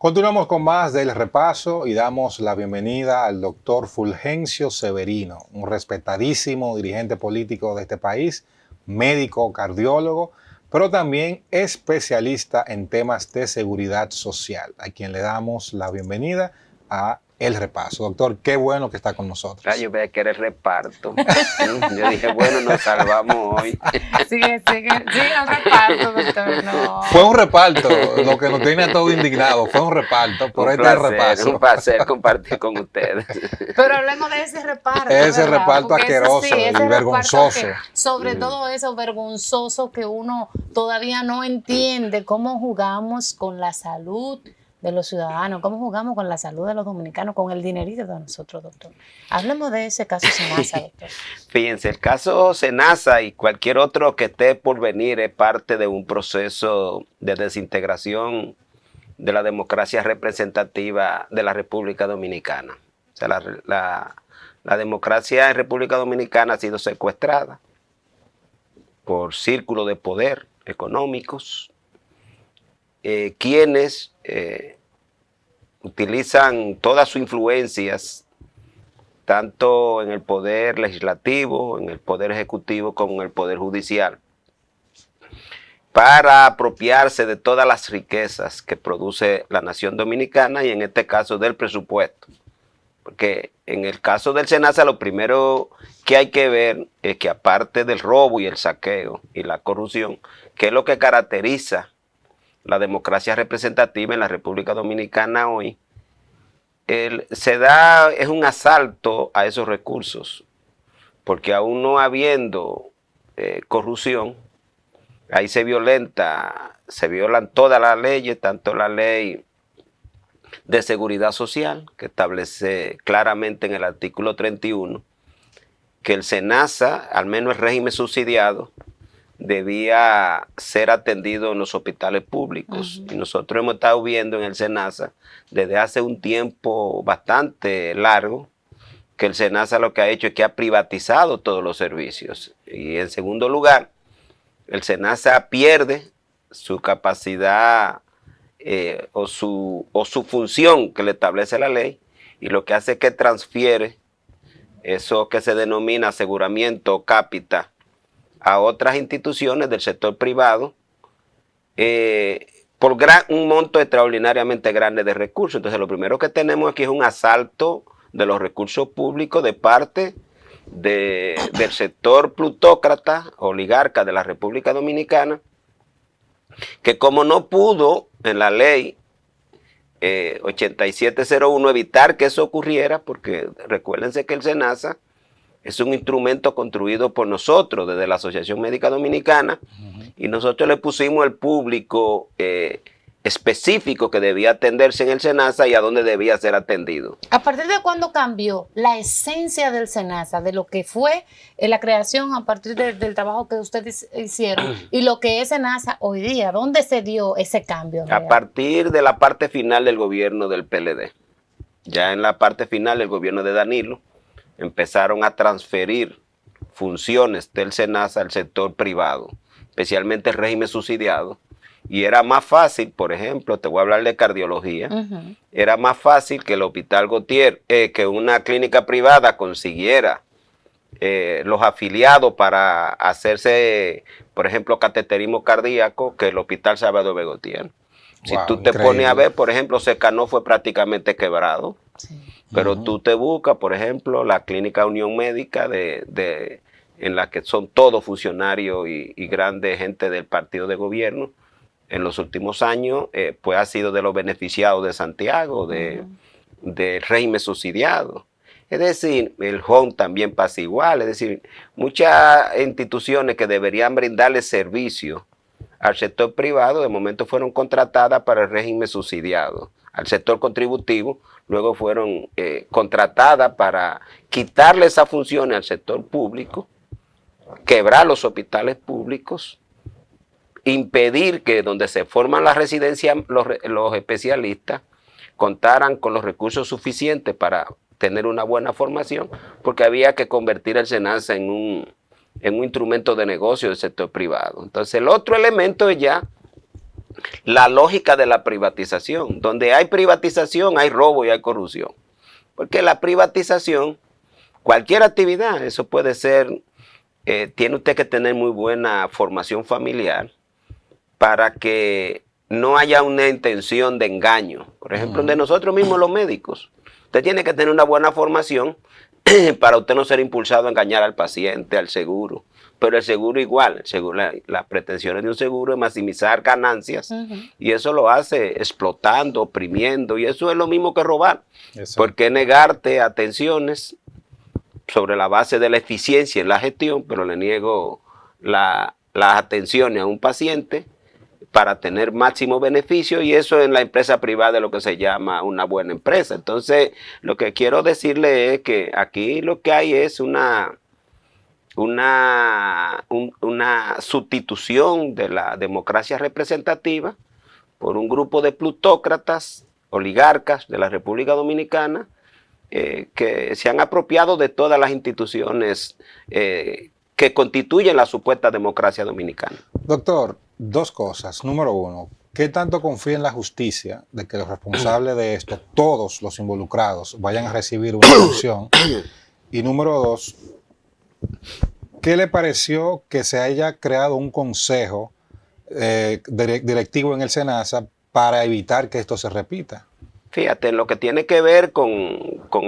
Continuamos con más del repaso y damos la bienvenida al doctor Fulgencio Severino, un respetadísimo dirigente político de este país, médico, cardiólogo, pero también especialista en temas de seguridad social, a quien le damos la bienvenida a El Repaso. Doctor, qué bueno que está con nosotros. Yo veía que era el reparto. Yo dije, bueno, nos salvamos hoy. Sigue el reparto, doctor. No. Fue un reparto, lo que nos tiene a todos indignados, fue un reparto, por este repaso. Un placer compartir con ustedes. Pero hablemos de ese reparto. Ese ¿verdad? reparto porque asqueroso ese y vergonzoso. Sobre todo eso vergonzoso que uno todavía no entiende cómo jugamos con la salud de los ciudadanos, cómo jugamos con la salud de los dominicanos, con el dinerito de nosotros, doctor. Hablemos de ese caso Senasa, doctor. Fíjense, el caso Senasa y cualquier otro que esté por venir es parte de un proceso de desintegración de la democracia representativa de la República Dominicana. O sea, la democracia en República Dominicana ha sido secuestrada por círculos de poder económicos, quienes utilizan todas sus influencias, tanto en el poder legislativo, en el poder ejecutivo, como en el poder judicial, para apropiarse de todas las riquezas que produce la nación dominicana y en este caso del presupuesto. Porque en el caso del Senasa lo primero que hay que ver es que aparte del robo y el saqueo y la corrupción, que es lo que caracteriza la democracia representativa en la República Dominicana hoy, es un asalto a esos recursos, porque aún no habiendo corrupción, ahí se violan todas las leyes, tanto la ley de seguridad social, que establece claramente en el artículo 31, que el SENASA, al menos el régimen subsidiado, debía ser atendido en los hospitales públicos. Y nosotros hemos estado viendo en el SENASA desde hace un tiempo bastante largo que el SENASA lo que ha hecho es que ha privatizado todos los servicios. Y en segundo lugar, el SENASA pierde su capacidad o su función que le establece la ley, y lo que hace es que transfiere eso que se denomina aseguramiento cápita a otras instituciones del sector privado por un monto extraordinariamente grande de recursos. Entonces lo primero que tenemos aquí es un asalto de los recursos públicos de parte del sector plutócrata, oligarca de la República Dominicana, que como no pudo en la ley 8701 evitar que eso ocurriera, porque recuérdense que el SENASA es un instrumento construido por nosotros desde la Asociación Médica Dominicana, y nosotros le pusimos el público específico que debía atenderse en el SENASA y a dónde debía ser atendido. ¿A partir de cuándo cambió la esencia del SENASA, de lo que fue la creación a partir del trabajo que ustedes hicieron y lo que es SENASA hoy día? ¿Dónde se dio ese cambio real? A partir de la parte final del gobierno del PLD. Ya en la parte final del gobierno de Danilo, empezaron a transferir funciones del SENASA al sector privado, especialmente el régimen subsidiado, y era más fácil, por ejemplo, te voy a hablar de cardiología, era más fácil que el Hospital Gautier, que una clínica privada consiguiera los afiliados para hacerse, por ejemplo, cateterismo cardíaco, que el Hospital Salvador B. Gautier. Si tú te pones a ver, por ejemplo, Secanó fue prácticamente quebrado. Sí. Pero tú te buscas, por ejemplo, la Clínica Unión Médica en la que son todos funcionarios y grandes gente del partido de gobierno. En los últimos años, pues ha sido de los beneficiados de Santiago, del régimen subsidiado. Es decir, el HON también pasa igual. Es decir, muchas instituciones que deberían brindarle servicio al sector privado, de momento fueron contratadas para el régimen subsidiado. Al sector contributivo, luego fueron contratadas para quitarle esas funciones al sector público, quebrar los hospitales públicos, impedir que donde se forman las residencias los especialistas contaran con los recursos suficientes para tener una buena formación, porque había que convertir el SENASA en un instrumento de negocio del sector privado. Entonces el otro elemento es ya la lógica de la privatización. Donde hay privatización hay robo y hay corrupción. Porque la privatización, cualquier actividad, eso puede ser, tiene usted que tener muy buena formación familiar para que no haya una intención de engaño. Por ejemplo, de nosotros mismos los médicos. Usted tiene que tener una buena formación para usted no ser impulsado a engañar al paciente, al seguro. Pero el seguro igual, el seguro, las pretensiones de un seguro es maximizar ganancias y eso lo hace explotando, oprimiendo, y eso es lo mismo que robar. ¿Por qué negarte atenciones sobre la base de la eficiencia en la gestión, pero le niego las atenciones a un paciente para tener máximo beneficio? Y eso en la empresa privada es lo que se llama una buena empresa. Entonces, lo que quiero decirle es que aquí lo que hay es una sustitución de la democracia representativa por un grupo de plutócratas, oligarcas de la República Dominicana, que se han apropiado de todas las instituciones que constituyen la supuesta democracia dominicana. Doctor, dos cosas. Número uno, ¿qué tanto confía en la justicia de que los responsables de esto, todos los involucrados, vayan a recibir una sanción? Y número dos, ¿qué le pareció que se haya creado un consejo directivo en el SENASA para evitar que esto se repita? Fíjate, en lo que tiene que ver con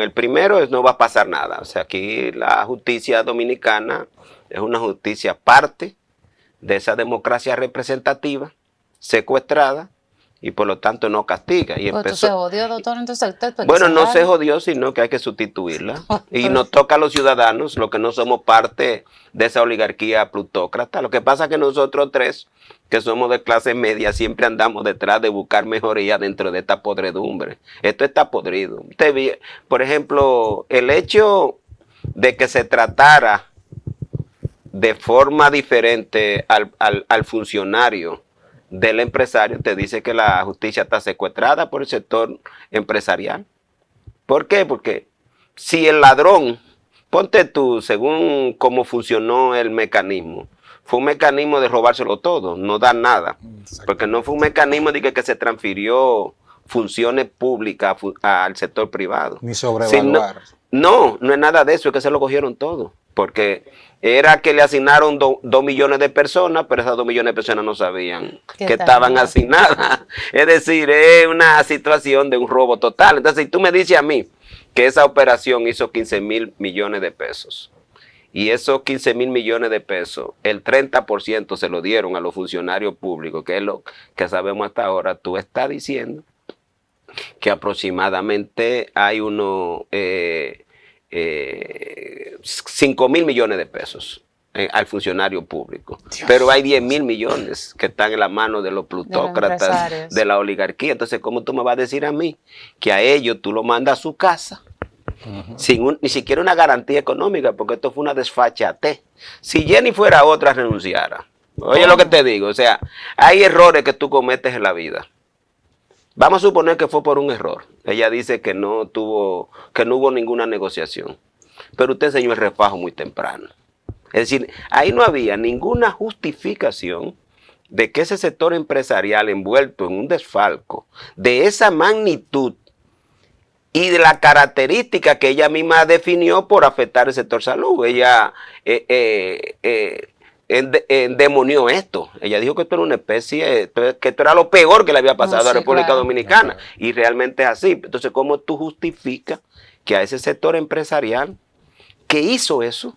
el primero, no va a pasar nada. O sea, aquí la justicia dominicana es una justicia parte de esa democracia representativa, secuestrada, y por lo tanto no castiga. Y pues se jodió, doctor, entonces usted... Bueno, no se jodió, sino que hay que sustituirla. Y nos toca a los ciudadanos, los que no somos parte de esa oligarquía plutócrata. Lo que pasa es que nosotros tres, que somos de clase media, siempre andamos detrás de buscar mejoría dentro de esta podredumbre. Esto está podrido. Por ejemplo, el hecho de que se tratara de forma diferente al funcionario del empresario, te dice que la justicia está secuestrada por el sector empresarial. ¿Por qué? Porque si el ladrón, ponte tú, según cómo funcionó el mecanismo, fue un mecanismo de robárselo todo, no dar nada, porque no fue un mecanismo de que se transfirió funciones públicas al sector privado. Ni sobrevaluar. No es nada de eso, es que se lo cogieron todo, porque era que le asignaron 2 millones de personas, pero esas 2 millones de personas no sabían que estaban asignadas. Es decir, es una situación de un robo total. Entonces, si tú me dices a mí que esa operación hizo 15,000 millones de pesos, y esos 15,000 millones de pesos, el 30% se lo dieron a los funcionarios públicos, que es lo que sabemos hasta ahora, tú estás diciendo que aproximadamente hay unos 5,000 millones de pesos al funcionario público. Dios. Pero hay 10,000 millones que están en la mano de los plutócratas de la oligarquía. Entonces, ¿cómo tú me vas a decir a mí que a ellos tú lo mandas a su casa sin ni siquiera una garantía económica? Porque esto fue una desfachatez. Si Jenny fuera otra, renunciara. Oye lo que te digo, o sea, hay errores que tú cometes en la vida. Vamos a suponer que fue por un error. Ella dice que no hubo ninguna negociación. Pero usted enseñó el refajo muy temprano. Es decir, ahí no había ninguna justificación de que ese sector empresarial envuelto en un desfalco de esa magnitud y de la característica que ella misma definió por afectar el sector salud. Ella endemonió esto. Ella dijo que esto era una especie, que esto era lo peor que le había pasado a la República Dominicana. Y realmente es así. Entonces, ¿cómo tú justificas que a ese sector empresarial que hizo eso,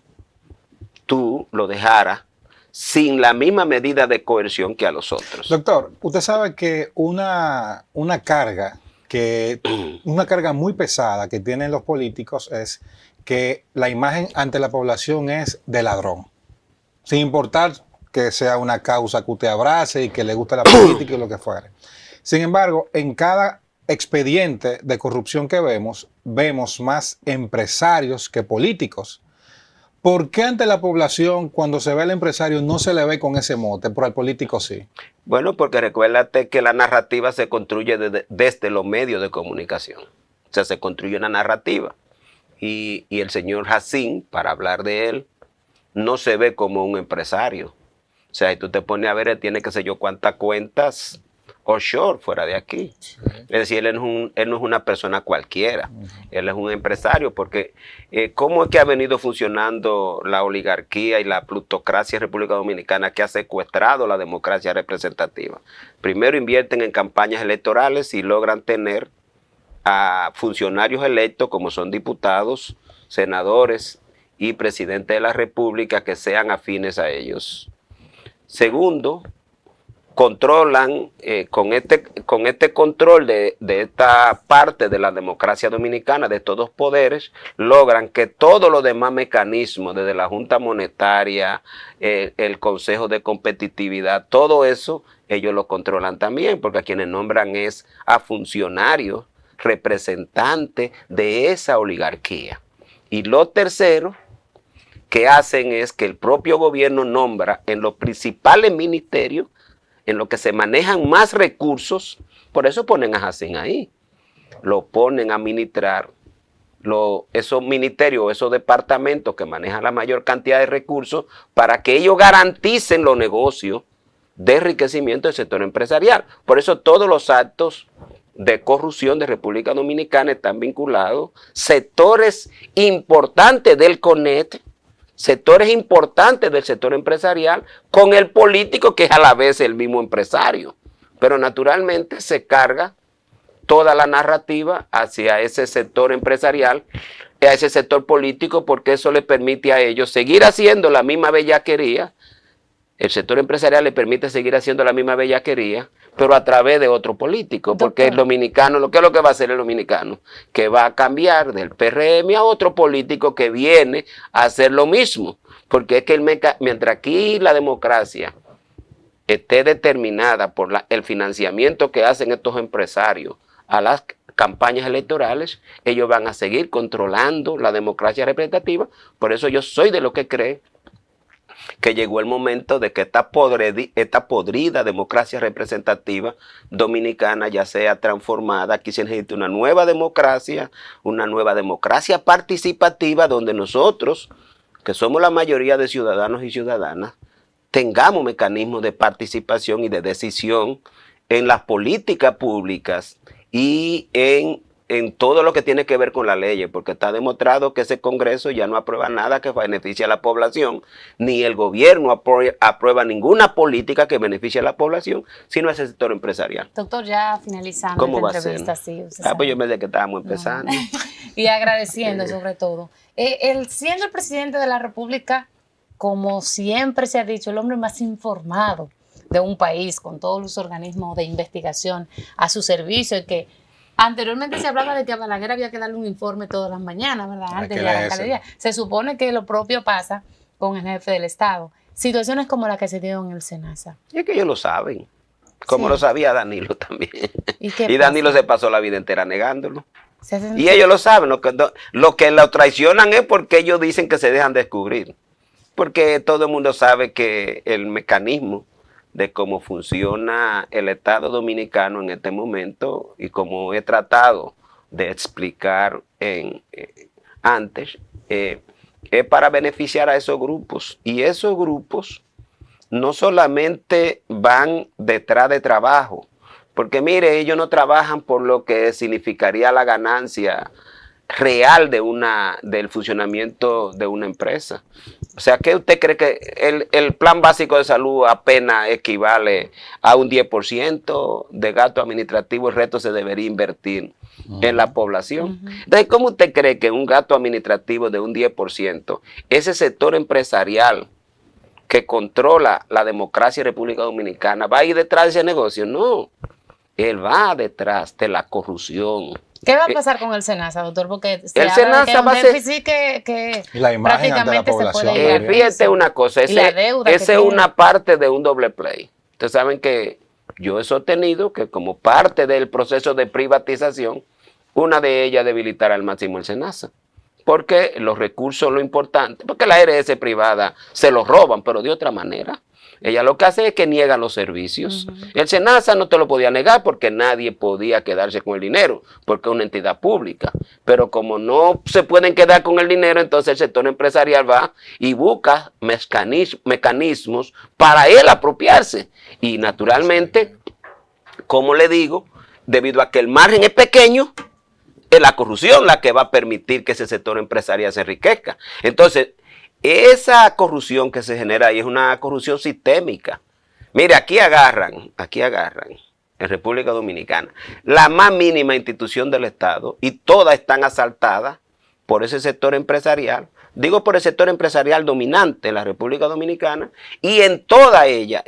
tú lo dejaras sin la misma medida de coerción que a los otros? Doctor, usted sabe que una carga muy pesada que tienen los políticos es que la imagen ante la población es de ladrón. Sin importar que sea una causa que usted abrace y que le guste la política y lo que fuere. Sin embargo, en cada expediente de corrupción que vemos más empresarios que políticos. ¿Por qué ante la población, cuando se ve al empresario, no se le ve con ese mote, pero al político sí? Bueno, porque recuérdate que la narrativa se construye desde los medios de comunicación. O sea, se construye una narrativa. Y el señor Jacín, para hablar de él, no se ve como un empresario. O sea, y tú te pones a ver, él tiene, qué sé yo, cuántas cuentas offshore fuera de aquí. Es decir, él no es una persona cualquiera, él es un empresario, porque ¿cómo es que ha venido funcionando la oligarquía y la plutocracia en República Dominicana, que ha secuestrado la democracia representativa? Primero invierten en campañas electorales y logran tener a funcionarios electos, como son diputados, senadores y presidente de la República, que sean afines a ellos. Segundo, controlan con este control de esta parte de la democracia dominicana, de estos dos poderes, logran que todos los demás mecanismos, desde la Junta Monetaria, el Consejo de Competitividad, todo eso, ellos lo controlan también, porque a quienes nombran es a funcionarios, representantes de esa oligarquía. Y lo tercero que hacen es que el propio gobierno nombra en los principales ministerios, en lo que se manejan más recursos, por eso ponen a Jacín ahí. Lo ponen a administrar esos ministerios, esos departamentos que manejan la mayor cantidad de recursos, para que ellos garanticen los negocios de enriquecimiento del sector empresarial. Por eso todos los actos de corrupción de República Dominicana están vinculados sectores importantes del CONET, sectores importantes del sector empresarial, con el político, que es a la vez el mismo empresario. Pero naturalmente se carga toda la narrativa hacia ese sector empresarial, a ese sector político, porque eso le permite a ellos seguir haciendo la misma bellaquería. El sector empresarial le permite seguir haciendo la misma bellaquería, pero a través de otro político, porque el dominicano, ¿qué es lo que va a hacer el dominicano? Que va a cambiar del PRM a otro político que viene a hacer lo mismo, porque es que mientras aquí la democracia esté determinada por el financiamiento que hacen estos empresarios a las campañas electorales, ellos van a seguir controlando la democracia representativa. Por eso yo soy de lo que cree que llegó el momento de que esta podrida democracia representativa dominicana ya sea transformada. Aquí se necesita una nueva democracia participativa, donde nosotros, que somos la mayoría de ciudadanos y ciudadanas, tengamos mecanismos de participación y de decisión en las políticas públicas y en todo lo que tiene que ver con la ley, porque está demostrado que ese Congreso ya no aprueba nada que beneficie a la población, ni el gobierno aprueba ninguna política que beneficie a la población, sino a ese sector empresarial. Doctor, ya finalizando ¿Cómo esta va a ser? entrevista, sí. Pues yo me dije que estábamos empezando. No. Y agradeciendo sobre todo. Siendo el presidente de la República, como siempre se ha dicho, el hombre más informado de un país, con todos los organismos de investigación a su servicio, y que anteriormente se hablaba de que a Balaguer había que darle un informe todas las mañanas, ¿verdad? Antes de la alcaldía. Se supone que lo propio pasa con el jefe del Estado. Situaciones como la que se dio en el SENASA. Y es que ellos lo saben, como lo sabía Danilo también. Y Danilo se pasó la vida entera negándolo. Y ellos lo saben. Lo que lo traicionan es porque ellos dicen que se dejan descubrir. Porque todo el mundo sabe que el mecanismo de cómo funciona el Estado dominicano en este momento, y como he tratado de explicar antes, es para beneficiar a esos grupos. Y esos grupos no solamente van detrás de trabajo, porque mire, ellos no trabajan por lo que significaría la ganancia real del funcionamiento de una empresa. O sea, ¿qué usted cree que el plan básico de salud apenas equivale a un 10% de gasto administrativo? El resto se debería invertir en la población. Entonces, ¿cómo usted cree que un gasto administrativo de un 10%, ese sector empresarial que controla la democracia en República Dominicana, va a ir detrás de ese negocio? No, él va detrás de la corrupción. ¿Qué va a pasar con el SENASA, doctor? Porque el SENASA va a ser que la imagen prácticamente ante la se puede ir. Fíjate una cosa, esa es una parte de un doble play. Ustedes saben que yo he sostenido que como parte del proceso de privatización, una de ellas debilitar al máximo el SENASA. Porque los recursos, lo importante, porque la ARS privada se los roban, pero de otra manera. Ella lo que hace es que niega los servicios. El SENASA no te lo podía negar porque nadie podía quedarse con el dinero, porque es una entidad pública. Pero como no se pueden quedar con el dinero, entonces el sector empresarial va y busca mecanismos para él apropiarse. Y naturalmente, Como le digo, debido a que el margen es pequeño, es la corrupción la que va a permitir que ese sector empresarial se enriquezca. Entonces, esa corrupción que se genera ahí es una corrupción sistémica. Mire, aquí agarran en República Dominicana la más mínima institución del Estado y todas están asaltadas por ese sector empresarial. Digo por el sector empresarial dominante en la República Dominicana, y en toda ella,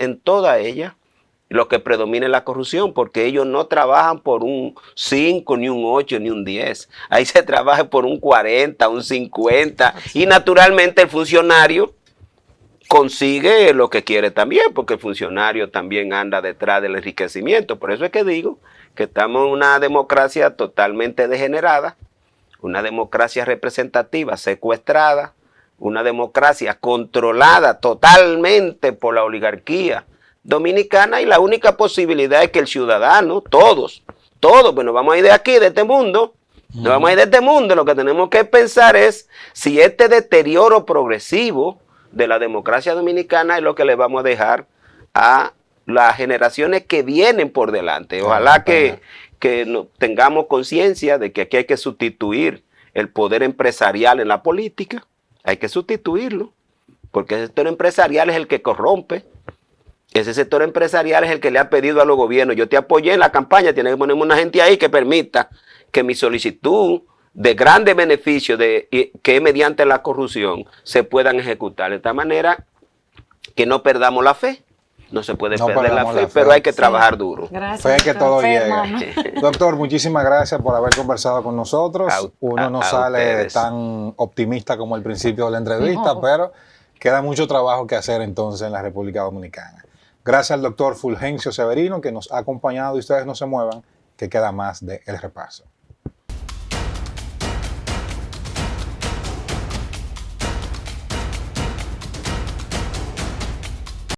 lo que predomina es la corrupción, porque ellos no trabajan por un 5, ni un 8, ni un 10. Ahí se trabaja por un 40, un 50, y naturalmente el funcionario consigue lo que quiere también, porque el funcionario también anda detrás del enriquecimiento. Por eso es que digo que estamos en una democracia totalmente degenerada, una democracia representativa secuestrada, una democracia controlada totalmente por la oligarquía dominicana, y la única posibilidad es que el ciudadano, todos, bueno, vamos a ir de aquí, de este mundo, nos vamos a ir de este mundo. Lo que tenemos que pensar es si este deterioro progresivo de la democracia dominicana es lo que le vamos a dejar a las generaciones que vienen por delante. Ojalá que tengamos conciencia de que aquí hay que sustituir el poder empresarial en la política, hay que sustituirlo, porque el sector empresarial es el que corrompe. Ese sector empresarial es el que le ha pedido a los gobiernos: yo te apoyé en la campaña, tienes que ponerme una gente ahí que permita que mi solicitud de grandes beneficios que mediante la corrupción se puedan ejecutar. De esta manera que no perdamos la fe. No se puede perder la fe, pero hay que trabajar duro. Gracias. Fe que todo llega. Doctor, muchísimas gracias por haber conversado con nosotros. Uno no sale tan optimista como al principio de la entrevista, pero queda mucho trabajo que hacer entonces en la República Dominicana. Gracias al doctor Fulgencio Severino, que nos ha acompañado, y ustedes no se muevan, que queda más de El Repaso.